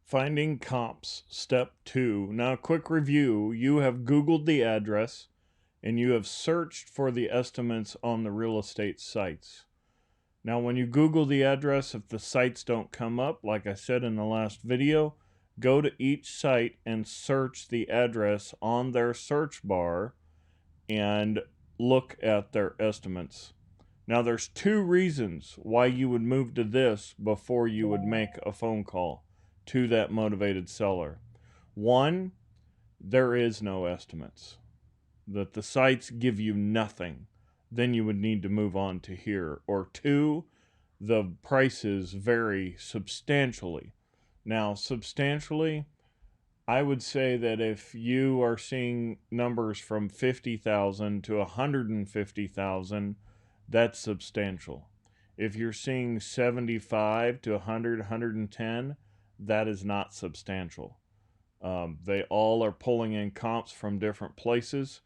Finding comps, step 2. Now, quick review. You have Googled the address and you have searched for the estimates on the real estate sites. Now, when you Google the address, if the sites don't come up, like I said in the last video, go to each site and search the address on their search bar and look at their estimates. Now, there's 2 reasons why you would move to this before you would make a phone call to that motivated seller. 1, there is no estimates. That the sites give you nothing. Then you would need to move on to here. Or 2, the prices vary substantially. Now, substantially, I would say that if you are seeing numbers from 50,000 to 150,000, that's substantial. If you're seeing 75 to 100, 110, that is not substantial. They all are pulling in comps from different places,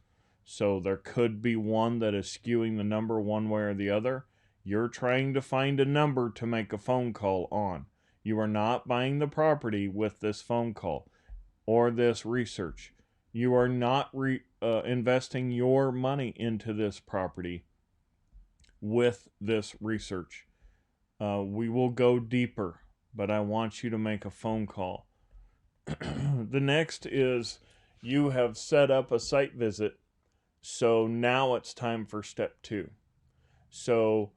so there could be one that is skewing the number one way or the other. You're trying to find a number to make a phone call on. You are not buying the property with this phone call or this research. You are not investing your money into this property with this research. We will go deeper, but I want you to make a phone call. The next is you have set up a site visit, so now it's time for step 2. So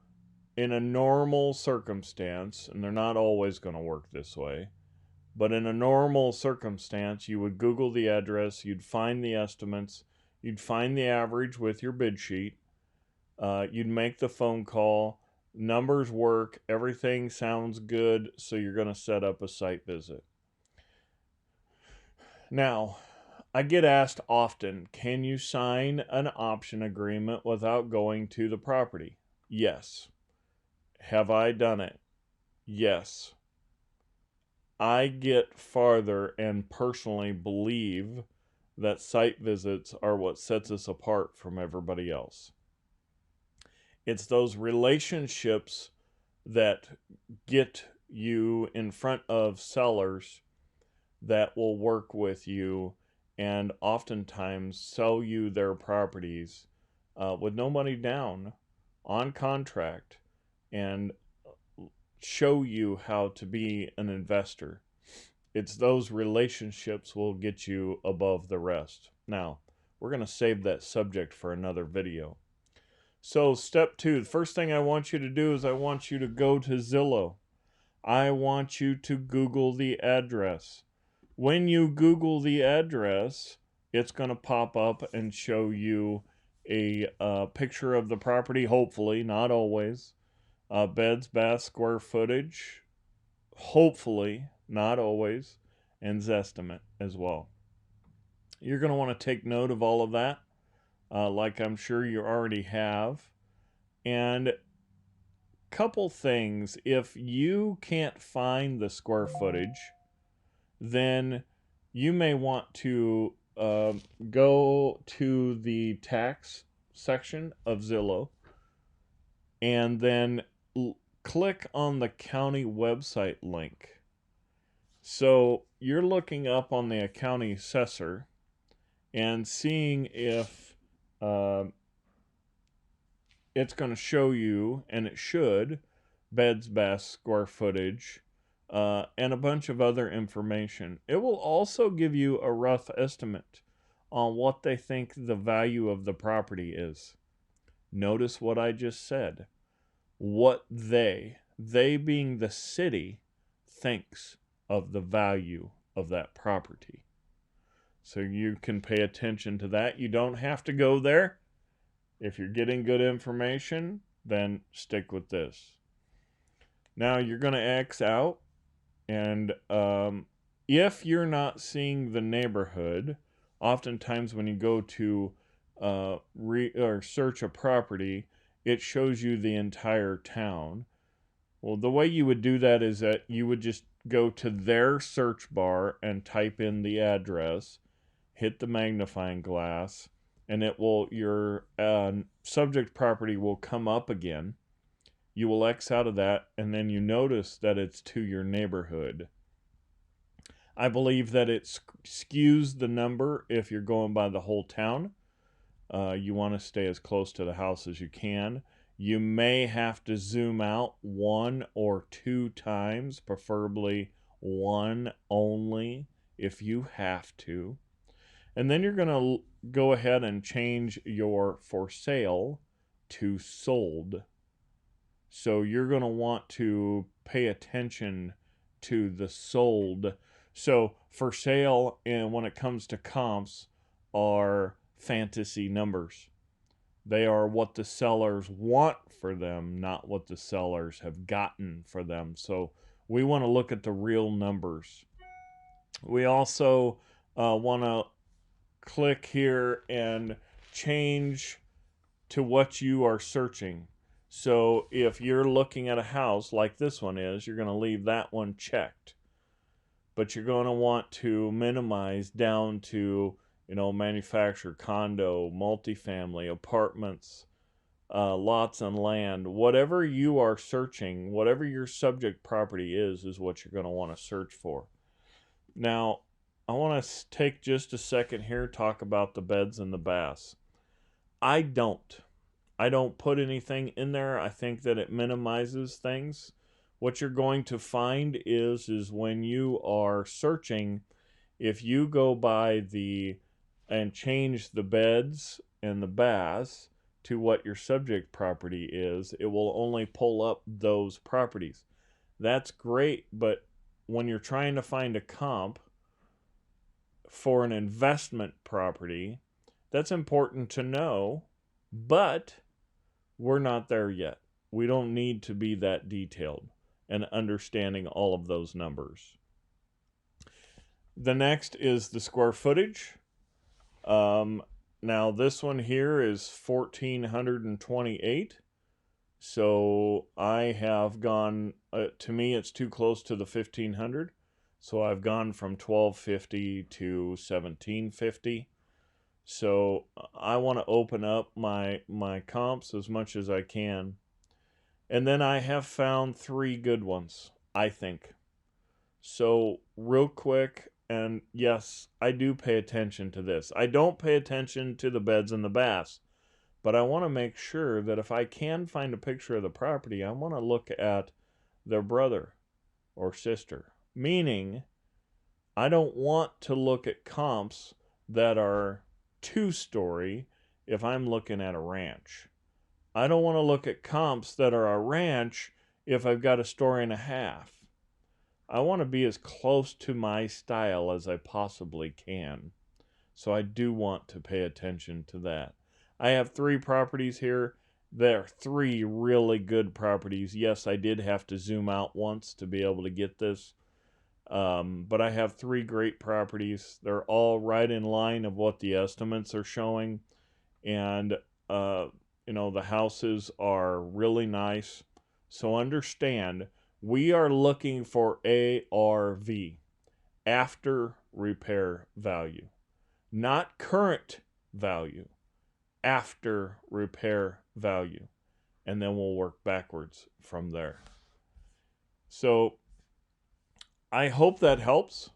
in a normal circumstance, and they're not always going to work this way, but in a normal circumstance, you would Google the address, you'd find the estimates, you'd find the average with your bid sheet, you'd make the phone call, numbers work, everything sounds good, so you're going to set up a site visit. Now, I get asked often, can you sign an option agreement without going to the property? Yes. Have I done it? Yes. I get farther and personally believe that site visits are what sets us apart from everybody else. It's those relationships that get you in front of sellers that will work with you and oftentimes sell you their properties with no money down on contract and show you how to be an investor. It's those relationships will get you above the rest. Now, we're going to save that subject for another video. So step 2, the first thing I want you to do is I want you to go to Zillow. I want you to Google the address. When you Google the address, it's going to pop up and show you a picture of the property, hopefully, not always. Beds, baths, square footage, hopefully, not always, and Zestimate as well. You're going to want to take note of all of that, like I'm sure you already have. And couple things, if you can't find the square footage, then you may want to go to the tax section of Zillow and then click on the county website link. So you're looking up on the county assessor and seeing if it's going to show you, and it should, beds, baths, square footage, and a bunch of other information. It will also give you a rough estimate on what they think the value of the property is. Notice what I just said. What they being the city, thinks of the value of that property. So you can pay attention to that. You don't have to go there. If you're getting good information, then stick with this. Now you're going to X out, and if you're not seeing the neighborhood, oftentimes when you go to or search a property, it shows you the entire town. Well, the way you would do that is that you would just go to their search bar and type in the address, hit the magnifying glass, and it will, your subject property will come up again. You will X out of that, and then you notice that it's to your neighborhood. I believe that it skews the number if you're going by the whole town. You want to stay as close to the house as you can. You may have to zoom out 1 or 2 times, preferably 1 only if you have to. And then you're going to go ahead and change your for sale to sold. So you're going to want to pay attention to the sold. So for sale, and when it comes to comps, are fantasy numbers. They are what the sellers want for them, not what the sellers have gotten for them. So we want to look at the real numbers. We also want to click here and change to what you are searching. So if you're looking at a house like this one is, you're going to leave that one checked. But you're going to want to minimize down to, manufactured, condo, multifamily, apartments, lots and land. Whatever you are searching, whatever your subject property is what you're going to want to search for. Now, I want to take just a second here, talk about the beds and the baths. I don't put anything in there. I think that it minimizes things. What you're going to find is when you are searching, if you go by and change the beds and the baths to what your subject property is, it will only pull up those properties. That's great, but when you're trying to find a comp for an investment property, that's important to know, but we're not there yet. We don't need to be that detailed and understanding all of those numbers. The next is the square footage. Now this one here is 1,428. So I have gone, to me it's too close to the 1,500. So I've gone from 1,250 to 1,750. So I want to open up my comps as much as I can. And then I have found 3 good ones, I think. So real quick, and yes, I do pay attention to this. I don't pay attention to the beds and the baths, but I want to make sure that if I can find a picture of the property, I want to look at their brother or sister. Meaning, I don't want to look at comps that are 2-story if I'm looking at a ranch. I don't want to look at comps that are a ranch if I've got a story and a half. I want to be as close to my style as I possibly can. So I do want to pay attention to that. I have 3 properties here. They're 3 really good properties. Yes, I did have to zoom out once to be able to get this. But I have 3 great properties. They're all right in line of what the estimates are showing. And, the houses are really nice. So understand, we are looking for ARV, after repair value. Not current value, after repair value. And then we'll work backwards from there. So I hope that helps.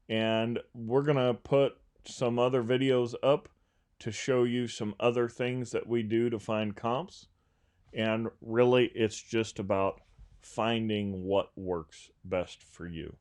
And we're going to put some other videos up to show you some other things that we do to find comps. And really, it's just about finding what works best for you.